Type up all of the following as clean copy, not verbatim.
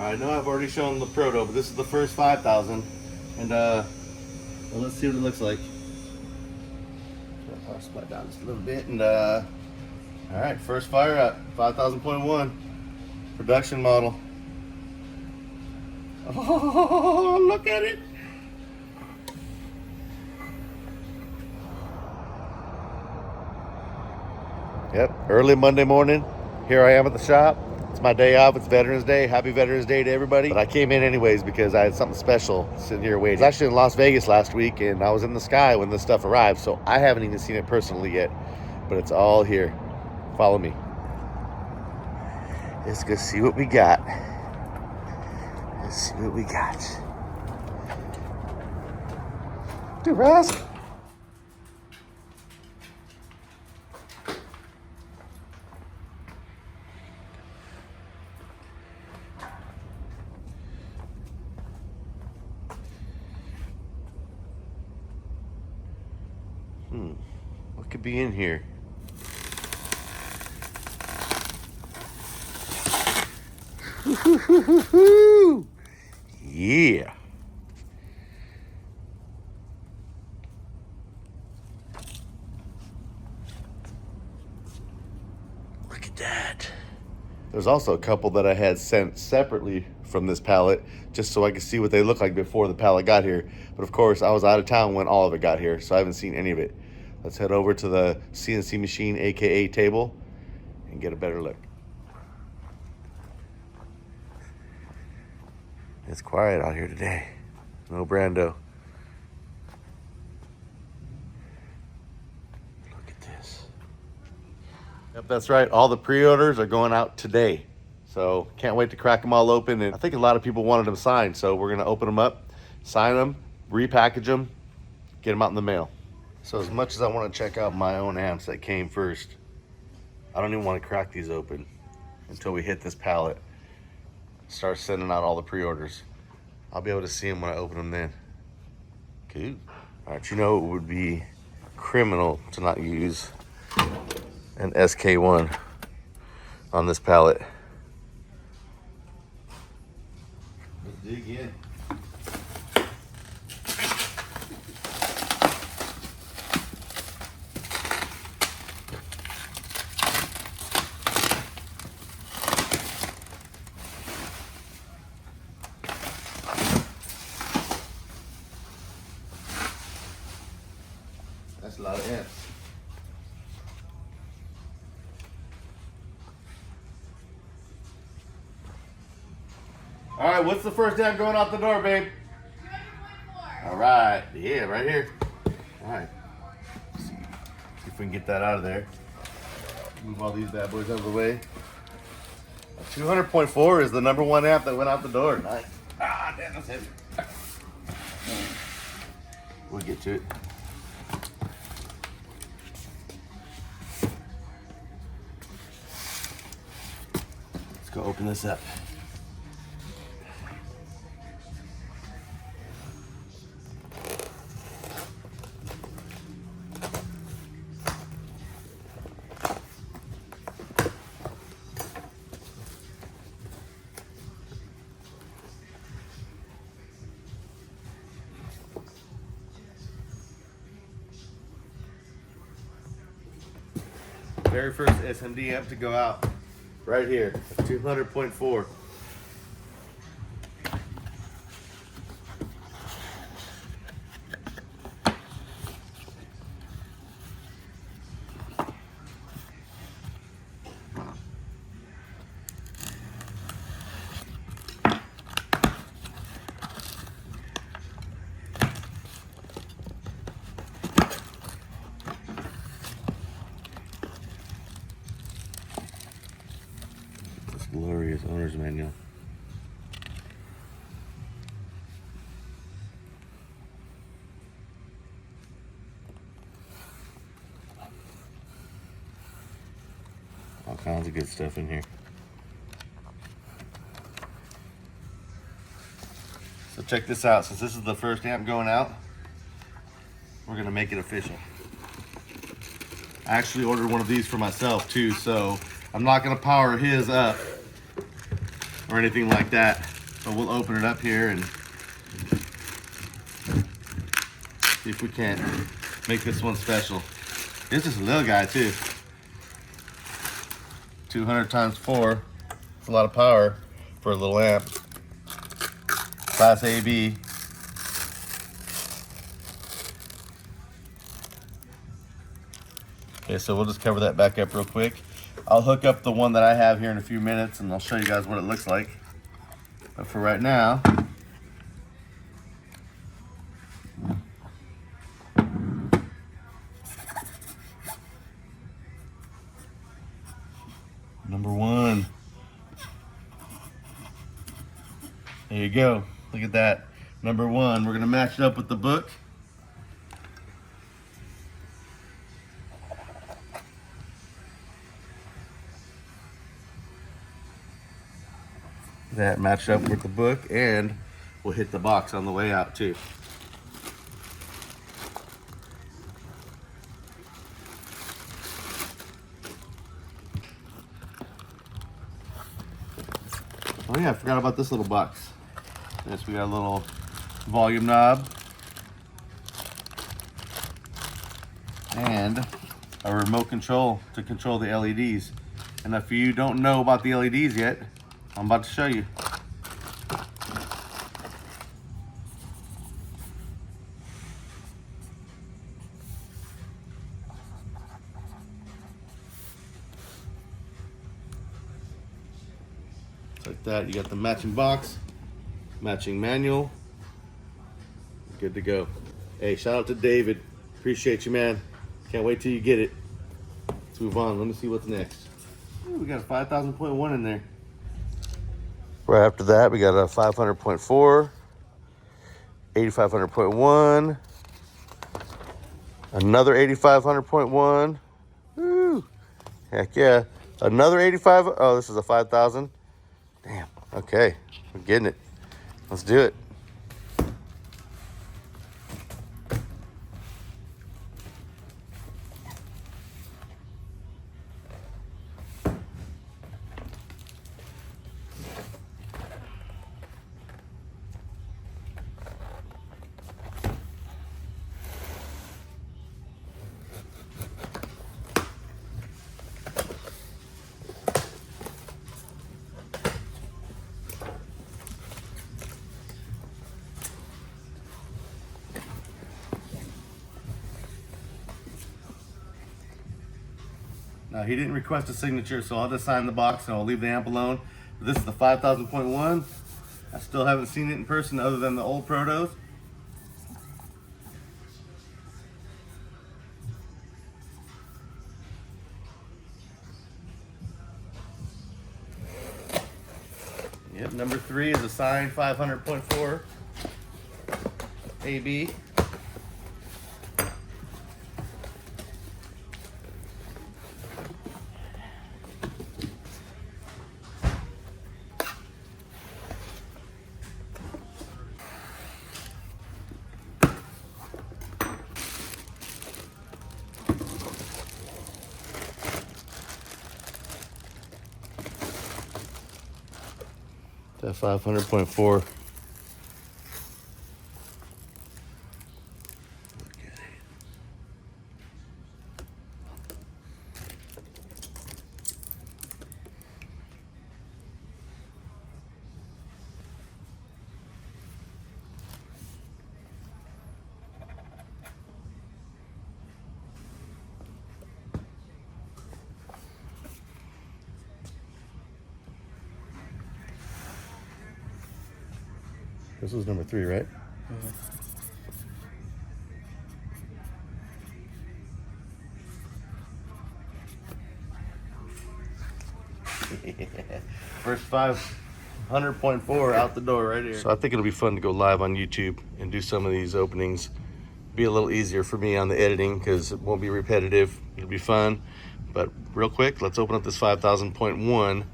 I know I've already shown the proto, but this is the first 5,000, and well, let's see what it looks like. Power supply down just a little bit, and all right, first fire up, 5,000.1 production model. Oh, look at it! Yep, early Monday morning. Here I am at the shop. It's my day off. It's Veterans Day. Happy Veterans Day to everybody. But I came in anyways because I had something special sitting here waiting. I was actually in Las Vegas last week, and I was in the sky when this stuff arrived, so I haven't even seen it personally yet. But it's all here. Follow me. Let's go see what we got. Let's see what we got. Dude, Rask. What could be in here? Yeah. Look at that. There's also a couple that I had sent separately from this pallet just so I could see what they look like before the pallet got here. But of course, I was out of town when all of it got here, so I haven't seen any of it. Let's head over to the CNC machine, aka table, and get a better look. It's quiet out here today. No Brando. Look at this. Yep, that's right. All the pre-orders are going out today. So can't wait to crack them all open. And I think a lot of people wanted them signed. So we're gonna open them up, sign them, repackage them, get them out in the mail. So as much as I want to check out my own amps that came first, I don't even want to crack these open until we hit this pallet. Start sending out all the pre-orders. I'll be able to see them when I open them then. Cool. All right, you know it would be criminal to not use an SK1 on this pallet. Let's dig in. That's a lot of amps. All right, what's the first amp going out the door, babe? 200.4. All right, yeah, right here. All right. Let's see if we can get that out of there. Move all these bad boys out of the way. 200.4 is the #1 amp that went out the door. Nice. Ah, damn, that's heavy. We'll get to it. Let's go open this up. Very first SMD amp to go out, right here, 200.4. Glorious owner's manual. All kinds of good stuff in here. So check this out. Since this is the first amp going out, we're gonna make it official. I actually ordered one of these for myself too, so I'm not gonna power his up. or anything like that. But we'll open it up here and see if we can't make this one special. It's just a little guy too. 200 times 4. It's a lot of power for a little amp. Class AB. Okay, so we'll just cover that back up real quick. I'll hook up the one that I have here in a few minutes and I'll show you guys what it looks like. But for right now, number 1. There you go. Look at that. Number 1. We're gonna match it up with the book. That matched up with the book, and we'll hit the box on the way out too. Oh yeah, I forgot about this little box. Yes, we got a little volume knob and a remote control to control the LEDs. And if you don't know about the LEDs yet, I'm about to show you. Just like that, you got the matching box, matching manual, good to go. Hey, shout out to David. Appreciate you, man. Can't wait till you get it. Let's move on. Let me see what's next. Ooh, we got a 5,000.1 in there. Right after that, we got a 500.4, 8,500.1, another 8,500.1. Woo! Heck yeah! Another 85. Oh, this is a 5,000. Damn. Okay, we're getting it. Let's do it. Now, he didn't request a signature, so I'll just sign the box and I'll leave the amp alone. But this is the 5,000.1. I still haven't seen it in person other than the old protos. Yep, number 3 is a signed 500.4 AB. That 500.4. This was number 3, right? First 500.4 out the door right here. So I think it'll be fun to go live on YouTube and do some of these openings. Be a little easier for me on the editing because it won't be repetitive. It'll be fun. But real quick, let's open up this 5,000.1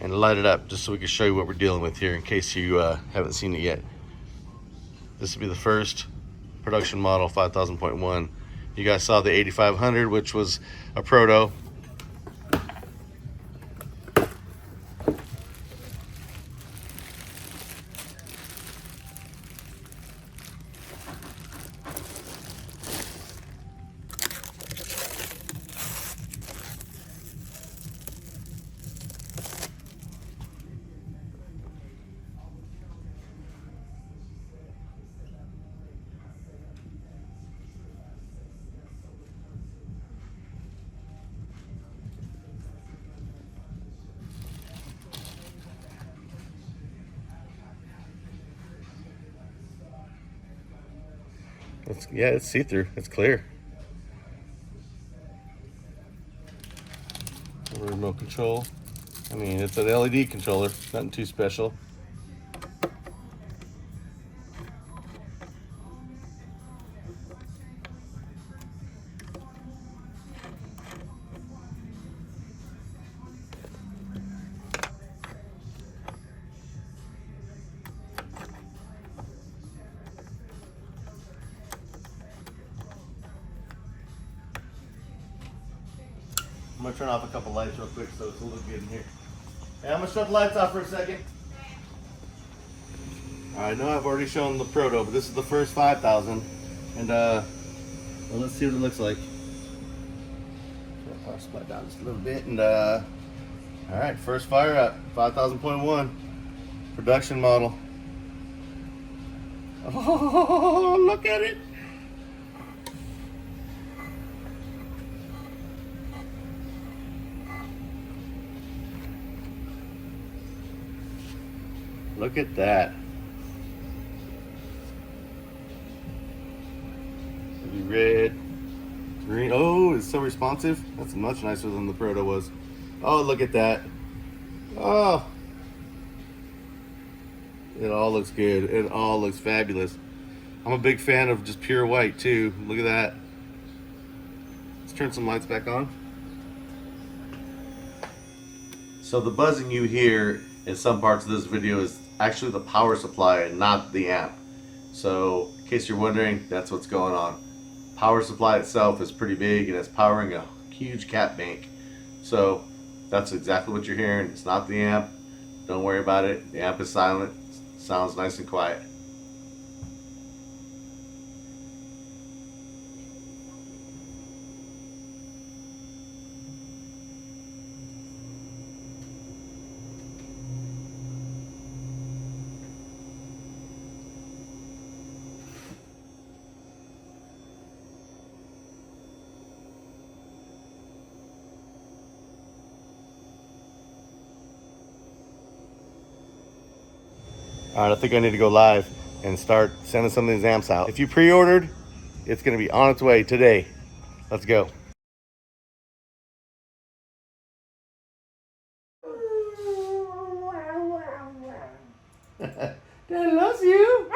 and light it up just so we can show you what we're dealing with here in case you haven't seen it yet. This will be the first production model 5,000.1. You guys saw the 8,500, which was a proto. Yeah, it's see-through. It's clear. Remote control. I mean, it's an LED controller. Nothing too special. I'm gonna turn off a couple lights real quick so it's a little good in here. Hey, I'm gonna shut the lights off for a second. I know I've already shown the Proto, but this is the first 5,000, and well, let's see what it looks like. Turn the power supply down just a little bit, and all right, first fire up, 5,000.1 production model. Oh, look at it! Look at that. Maybe red, green. Oh, it's so responsive. That's much nicer than the Proto was. Oh, look at that. Oh. It all looks good. It all looks fabulous. I'm a big fan of just pure white too. Look at that. Let's turn some lights back on. So the buzzing you hear in some parts of this video is actually the power supply and not the amp. So in case you're wondering, that's what's going on. Power supply itself is pretty big and it's powering a huge cat bank. So that's exactly what you're hearing. It's not the amp. Don't worry about it. The amp is silent. Sounds nice and quiet. All right, I think I need to go live and start sending some of these amps out. If you pre-ordered, it's gonna be on its way today. Let's go. Dad loves you.